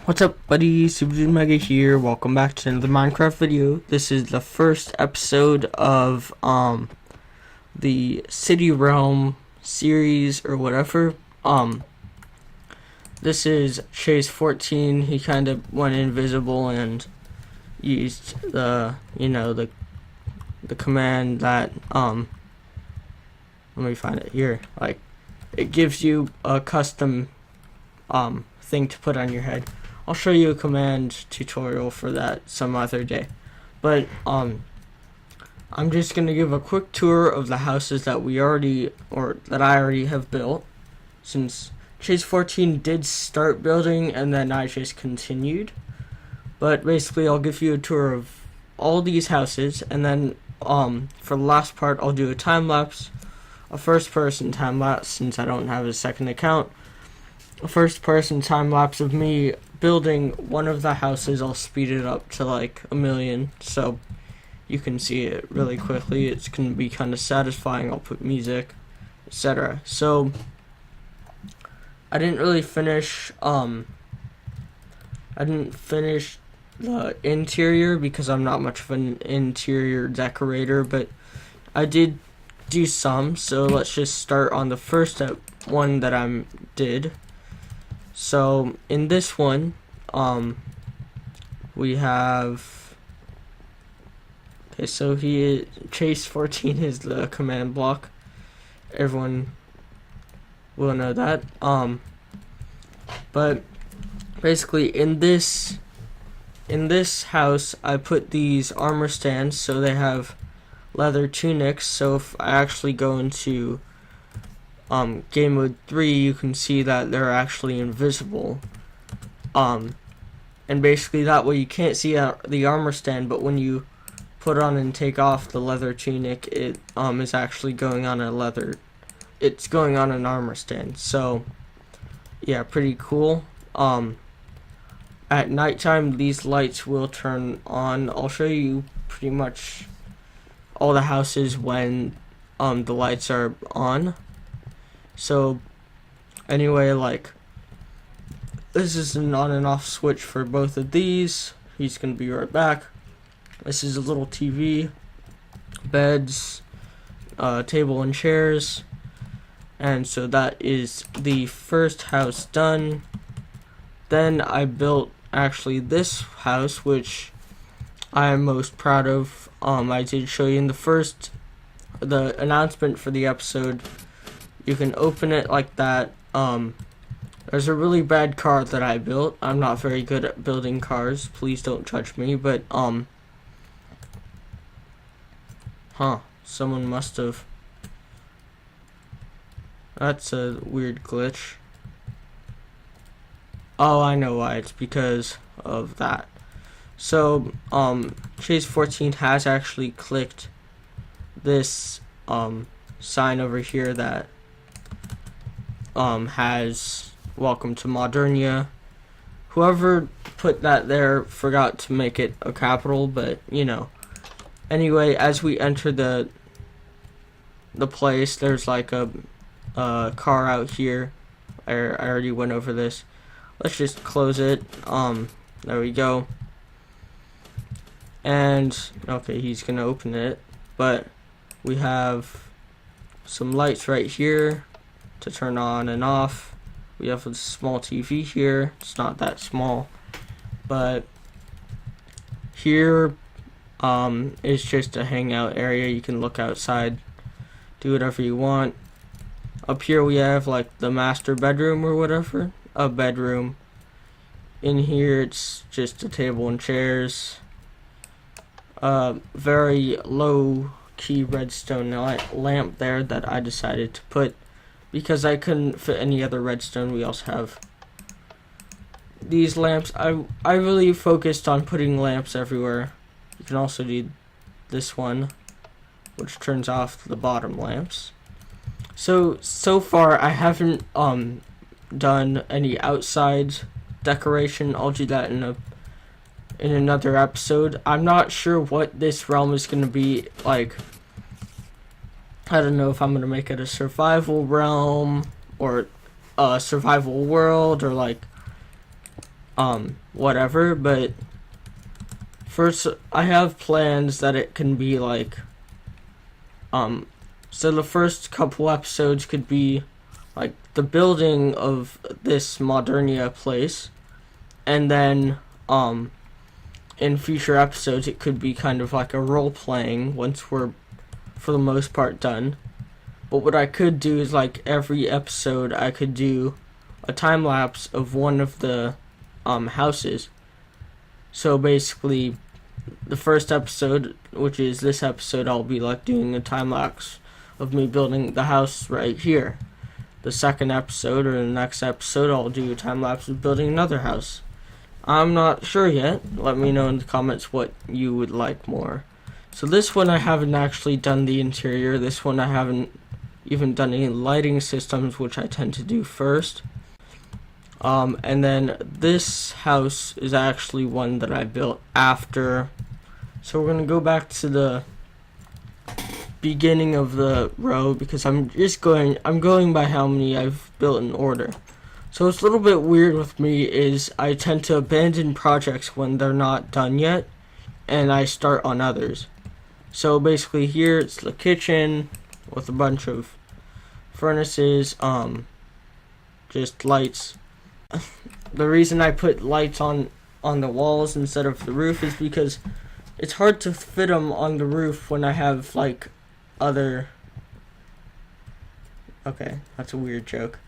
What's up, buddy? Super Mega here. Welcome back to another Minecraft video. This is the first episode of the City Realm series or whatever. This is Chase 14. He kind of went invisible and used the command that let me find it here. Like, it gives you a custom thing to put on your head. I'll show you a command tutorial for that some other day. But I'm just gonna give a quick tour of the houses that I already have built, since Chase 14 did start building and then I just continued. But basically I'll give you a tour of all these houses, and then for the last part I'll do a time lapse, a first person time lapse since I don't have a second account. A first person time lapse of me building one of the houses. I'll speed it up to like 1,000,000 so you can see it really quickly. It's gonna be kind of satisfying. I'll put music, etc. So I didn't really finish the interior because I'm not much of an interior decorator, but I did do some. So let's just start on the first one that I did. So in this one, we have, okay, so Chase 14 is the command block. Everyone will know that. But basically in this house, I put these armor stands so they have leather tunics. So if I actually go into game mode 3, you can see that they're actually invisible, and basically that way you can't see the armor stand, but when you put on and take off the leather tunic, it is actually going on an armor stand. So yeah, pretty cool. At nighttime these lights will turn on. I'll show you pretty much all the houses when the lights are on. So anyway, like, this is an on and off switch for both of these. He's gonna be right back. This is a little TV, beds, table and chairs, and so that is the first house done. Then I built actually this house, which I am most proud of. I did show you in the announcement for the episode. You can open it like that. There's a really bad car that I built. I'm not very good at building cars. Please don't judge me. But someone must have. That's a weird glitch. Oh, I know why. It's because of that. So Chase 14 has actually clicked this sign over here that has welcome to Modernia. Whoever put that there forgot to make it a capital, but you know. Anyway, as we enter the place, there's like a car out here. I already went over this. Let's just close it. There we go. And okay, he's gonna open it, but we have some lights right here to turn on and off. We have a small TV here. It's not that small, but here is just a hangout area. You can look outside, do whatever you want. Up here we have like the master bedroom or whatever, a bedroom. In here it's just a table and chairs. Very low key redstone lamp there that I decided to put because I couldn't fit any other redstone. We also have these lamps. I really focused on putting lamps everywhere. You can also do this one, which turns off the bottom lamps. So far I haven't done any outside decoration. I'll do that in another episode. I'm not sure what this realm is gonna be like. I don't know if I'm gonna make it a survival realm or a survival world, or like whatever, but first I have plans that it can be like, so the first couple episodes could be like the building of this Modernia place, and then in future episodes it could be kind of like a role playing once we're for the most part done. But what I could do is like every episode I could do a time lapse of one of the houses. So basically the first episode, which is this episode, I'll be like doing a time lapse of me building the house right here. The second episode or the next episode, I'll do a time lapse of building another house. I'm not sure yet. Let me know in the comments what you would like more. So this one I haven't actually done the interior. This one I haven't even done any lighting systems, which I tend to do first. And then this house is actually one that I built after. So we're gonna go back to the beginning of the row because I'm going by how many I've built in order. So what's a little bit weird with me is I tend to abandon projects when they're not done yet, and I start on others. So basically here it's the kitchen with a bunch of furnaces, just lights. The reason I put lights on the walls instead of the roof is because it's hard to fit them on the roof when I have like other. Okay, that's a weird joke.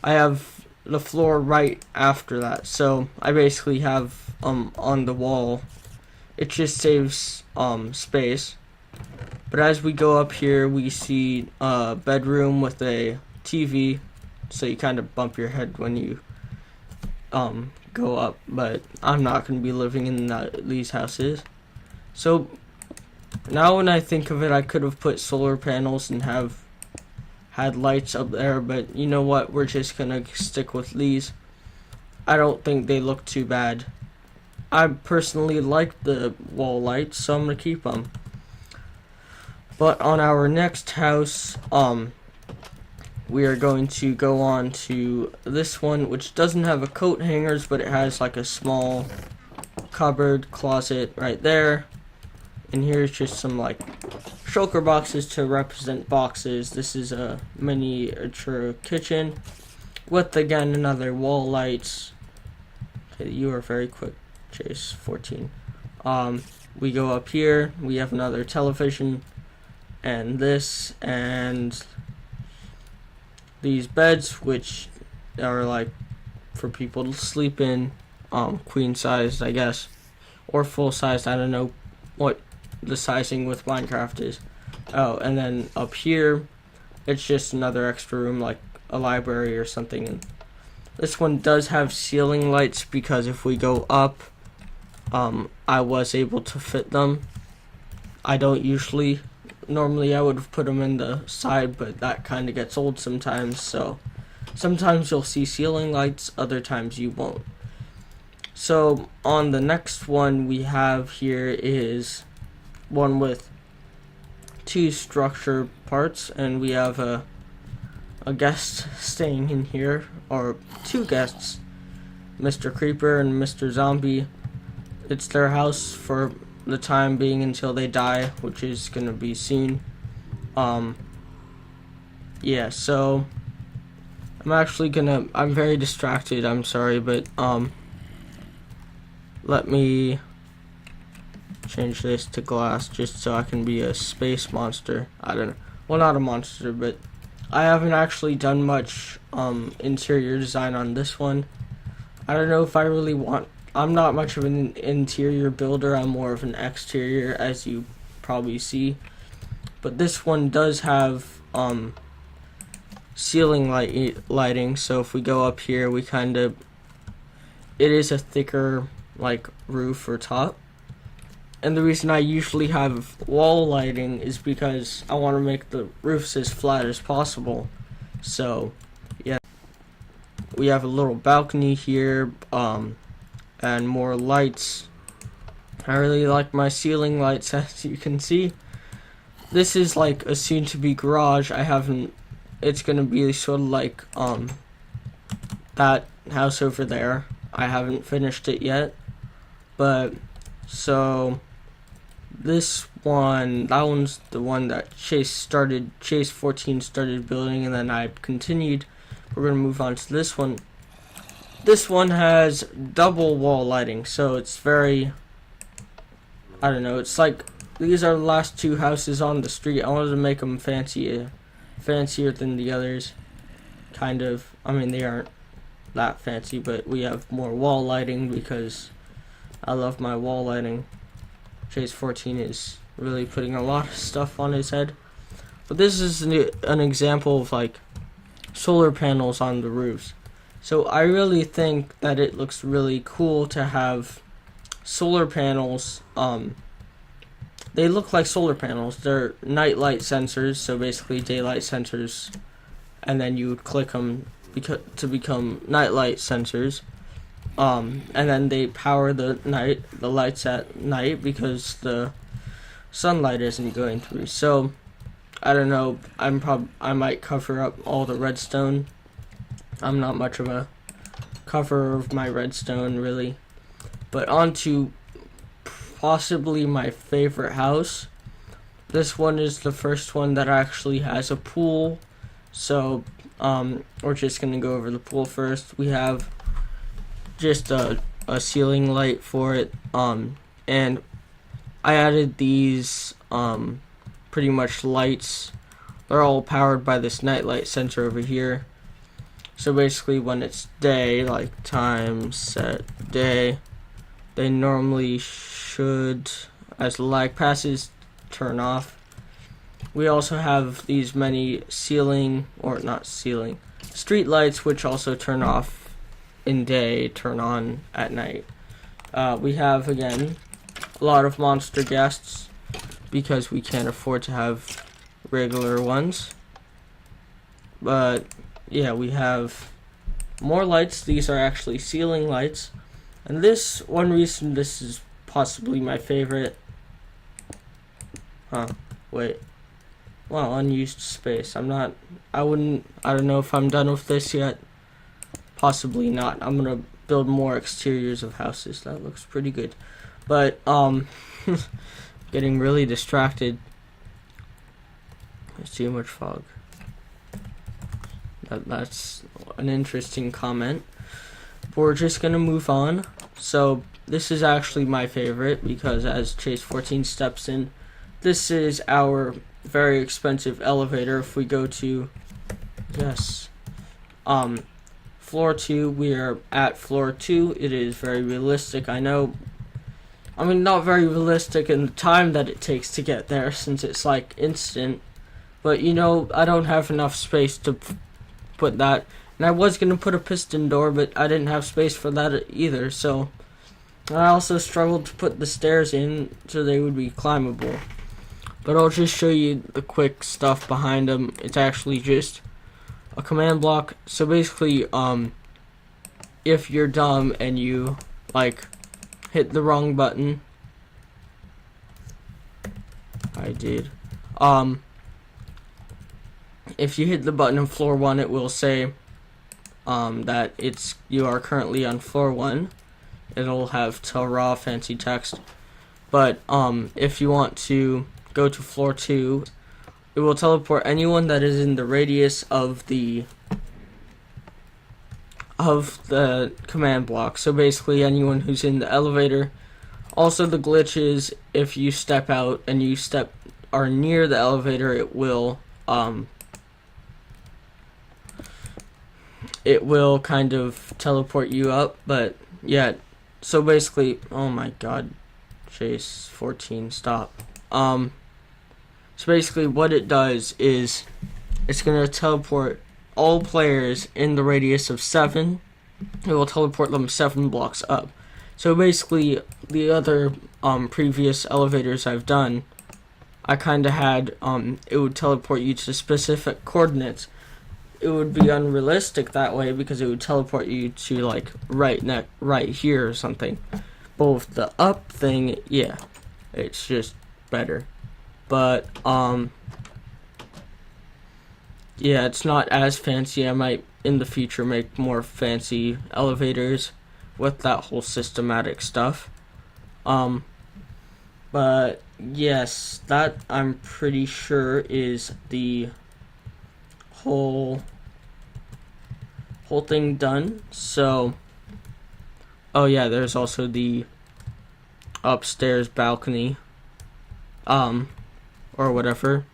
I have the floor right after that, so I basically have on the wall. It just saves space. But as we go up here, we see a bedroom with a TV, so you kind of bump your head when you go up. But I'm not going to be living in these houses. So now when I think of it, I could have put solar panels and have had lights up there, but you know what, we're just gonna stick with these. I don't think they look too bad. I personally like the wall lights, so I'm gonna keep them. But on our next house, we are going to go on to this one, which doesn't have a coat hangers, but it has like a small cupboard closet right there. And here's just some like shulker boxes to represent boxes. This is a miniature kitchen with again another wall lights. Okay, you are very quick, Chase 14. We go up here, we have another television and this and these beds, which are like for people to sleep in, queen sized I guess, or full sized. I don't know what the sizing with Minecraft is. Oh, and then up here it's just another extra room like a library or something. And this one does have ceiling lights because if we go up, I was able to fit them. I don't usually. Normally I would have put them in the side, but that kind of gets old sometimes, so sometimes you'll see ceiling lights, other times you won't. So on the next one we have here is one with two structure parts, and we have a guest staying in here, or two guests, Mr. Creeper and Mr. Zombie. It's their house for the time being until they die, which is gonna be soon. Yeah, so I'm very distracted, I'm sorry, but let me change this to glass just so I can be a space monster. I don't know, well, not a monster, but I haven't actually done much interior design on this one. I don't know if I really want. I'm not much of an interior builder, I'm more of an exterior, as you probably see. But this one does have ceiling lighting, so if we go up here, we kind of, it is a thicker like roof or top. And the reason I usually have wall lighting is because I want to make the roofs as flat as possible. So yeah, we have a little balcony here, and more lights. I really like my ceiling lights, as you can see. This is like a soon-to-be garage. It's gonna be sort of like that house over there. I haven't finished it yet, but so this one, that one's the one that Chase 14 started building, and then I continued. We're gonna move on to this one. This one has double wall lighting, so it's very, I don't know, it's like, these are the last two houses on the street. I wanted to make them fancier than the others, kind of. I mean, they aren't that fancy, but we have more wall lighting because I love my wall lighting. Chase 14 is really putting a lot of stuff on his head. But this is an example of like solar panels on the roofs. So I really think that it looks really cool to have solar panels. They look like solar panels. They're night light sensors, so basically daylight sensors, and then you would click them to become night light sensors. And then they power the lights at night because the sunlight isn't going through. So I don't know. I might cover up all the redstone. I'm not much of a cover of my redstone really. But on to possibly my favorite house. This one is the first one that actually has a pool. So we're just gonna go over the pool first. We have just a ceiling light for it, and I added these pretty much lights. They're all powered by this nightlight sensor over here. So basically when it's day, like time set day, they normally should, as the lag passes, turn off. We also have these many street lights, which also turn off in day, turn on at night. We have, again, a lot of monster guests because we can't afford to have regular ones. But yeah, we have more lights. These are actually ceiling lights. And this, one reason this is possibly my favorite. Wait. Well, unused space. I don't know if I'm done with this yet. Possibly not. I'm gonna build more exteriors of houses. That looks pretty good. But, getting really distracted. There's too much fog. That's an interesting comment. But we're just gonna move on. So this is actually my favorite because as Chase 14 steps in, this is our very expensive elevator. If we go to floor 2, we are at floor 2. It is very realistic. I know, I mean, not very realistic in the time that it takes to get there since it's like instant, but you know, I don't have enough space to put that. And I was gonna put a piston door, but I didn't have space for that either, so I also struggled to put the stairs in so they would be climbable. But I'll just show you the quick stuff behind them. It's actually just a command block. So basically, if you're dumb and you like hit the wrong button, I did. If you hit the button on floor 1, it will say that you are currently on floor 1. It'll have raw fancy text. But if you want to go to floor 2, it will teleport anyone that is in the radius of the command block. So basically anyone who's in the elevator. Also the glitch is if you step out and you are near the elevator, it will kind of teleport you up. But yeah, so basically, oh my god, Chase 14, stop. So basically what it does is it's going to teleport all players in the radius of 7. It will teleport them 7 blocks up. So basically the other previous elevators I've done, I kind of had it would teleport you to specific coordinates. It would be unrealistic that way because it would teleport you to like right here or something. But with the up thing, yeah, it's just better. But yeah, it's not as fancy. I might in the future make more fancy elevators with that whole systematic stuff. Um, but yes, that I'm pretty sure is the whole thing done. So, oh yeah, there's also the upstairs balcony, or whatever.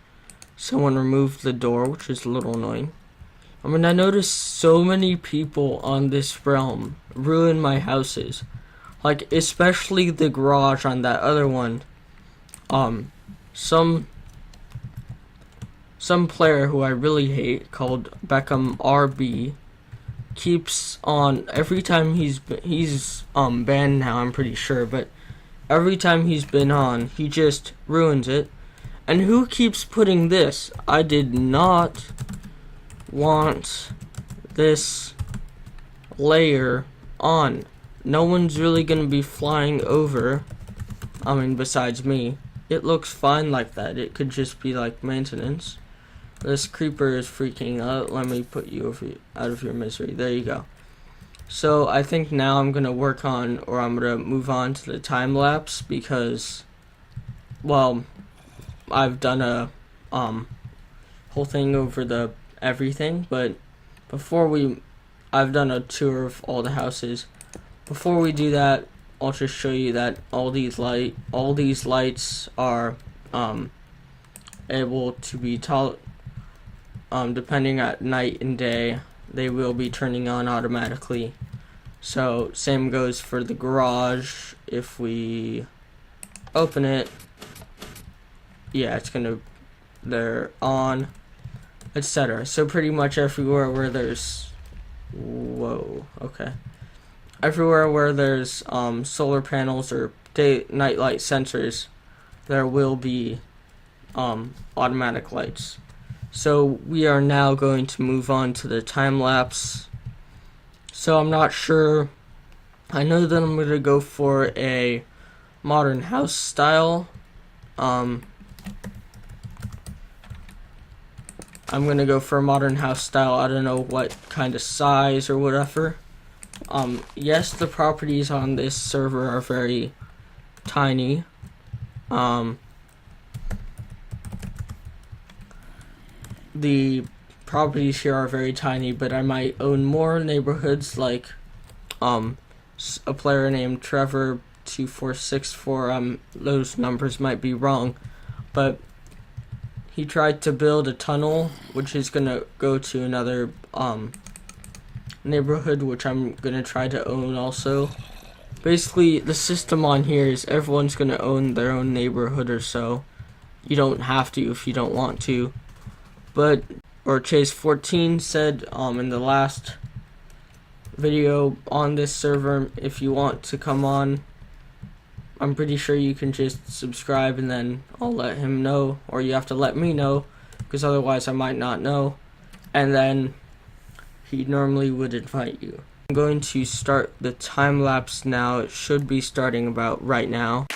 Someone removed the door, which is a little annoying. I mean, I noticed so many people on this realm ruin my houses. Like, especially the garage on that other one. Some player who I really hate called Beckham RB keeps on every time he's banned now, I'm pretty sure, but every time he's been on, he just ruins it. And who keeps putting this? I did not want this layer on. No one's really gonna be flying over. I mean, besides me. It looks fine like that. It could just be like maintenance. This creeper is freaking out. Let me put you out of your misery. There you go. So I think now I'm gonna work on, or I'm gonna move on to the time lapse because, well, I've done a whole thing over the everything, but I've done a tour of all the houses. Before we do that, I'll just show you that all these lights are able to be depending at night and day, they will be turning on automatically. So same goes for the garage. If we open it, yeah, they're on, etc. So pretty much everywhere where there's, everywhere where there's solar panels or night light sensors, there will be automatic lights. So we are now going to move on to the time lapse. So I'm not sure. I know that I'm going to go for a modern house style. I'm going to go for a modern house style. I don't know what kind of size or whatever. Yes, the properties on this server are very tiny. The properties here are very tiny, but I might own more neighborhoods, like a player named Trevor2464. Those numbers might be wrong, but he tried to build a tunnel which is gonna go to another neighborhood, which I'm gonna try to own also. Basically, the system on here is everyone's gonna own their own neighborhood or so. You don't have to if you don't want to. But, or Chase14 said in the last video on this server, if you want to come on, I'm pretty sure you can just subscribe and then I'll let him know, or you have to let me know, because otherwise I might not know, and then he normally would invite you. I'm going to start the time lapse now. It should be starting about right now.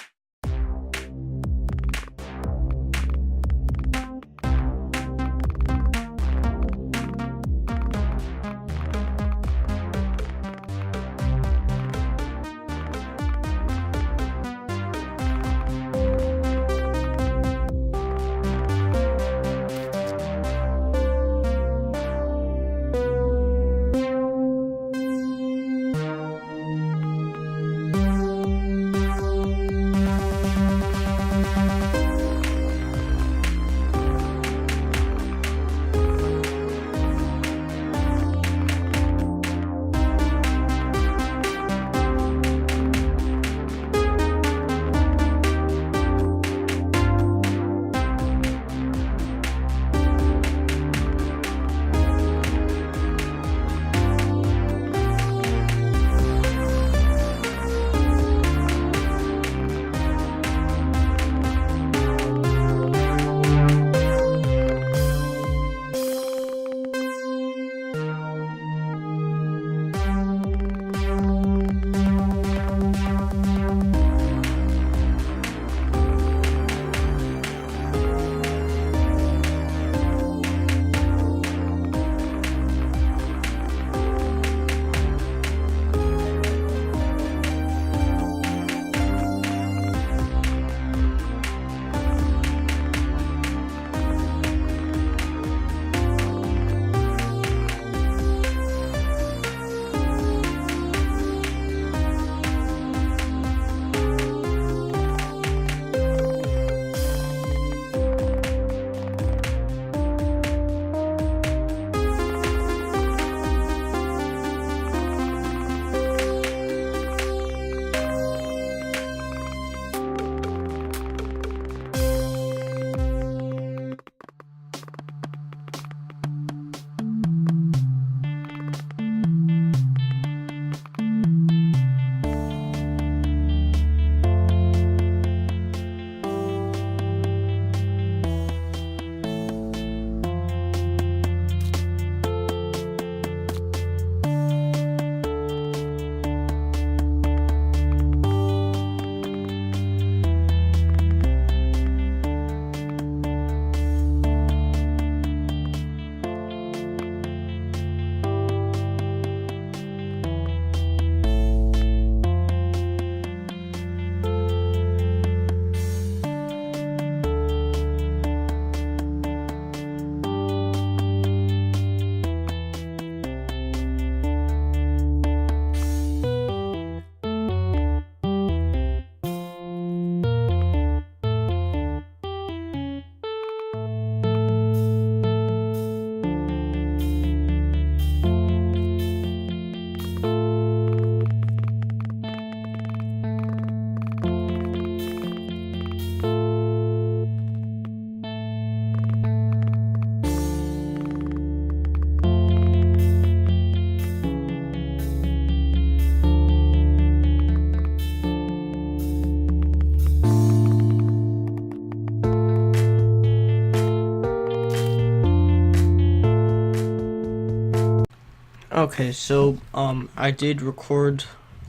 Okay, so I did record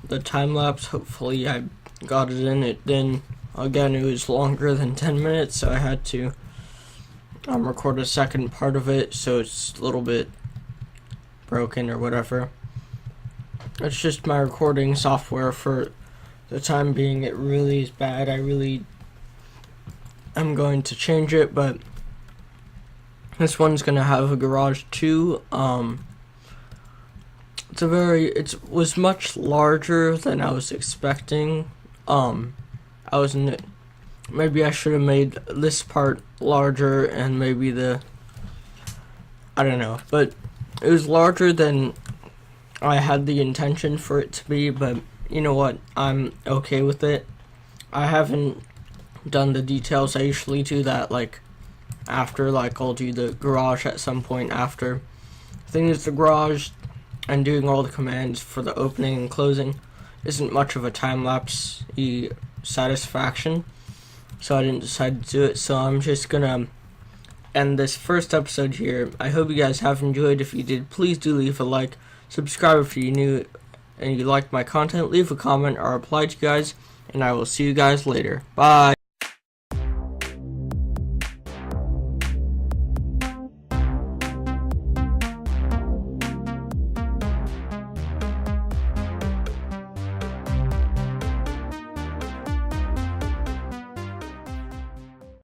the time lapse. Hopefully I got it in. It then again it was longer than 10 minutes, so I had to record a second part of it, so it's a little bit broken or whatever. It's just my recording software for the time being. It really is bad. I'm going to change it, but this one's gonna have a garage too. It was much larger than I was expecting. Maybe I should have made this part larger and maybe I don't know, but it was larger than I had the intention for it to be, but you know what, I'm okay with it. I haven't done the details. I usually do that after, I'll do the garage at some point after. The thing is, the garage and doing all the commands for the opening and closing isn't much of a time-lapse satisfaction, so I didn't decide to do it. So I'm just gonna end this first episode here. I hope you guys have enjoyed. If you did, please do leave a like, subscribe if you're new and you like my content, leave a comment, or reply to you guys, and I will see you guys later. Bye.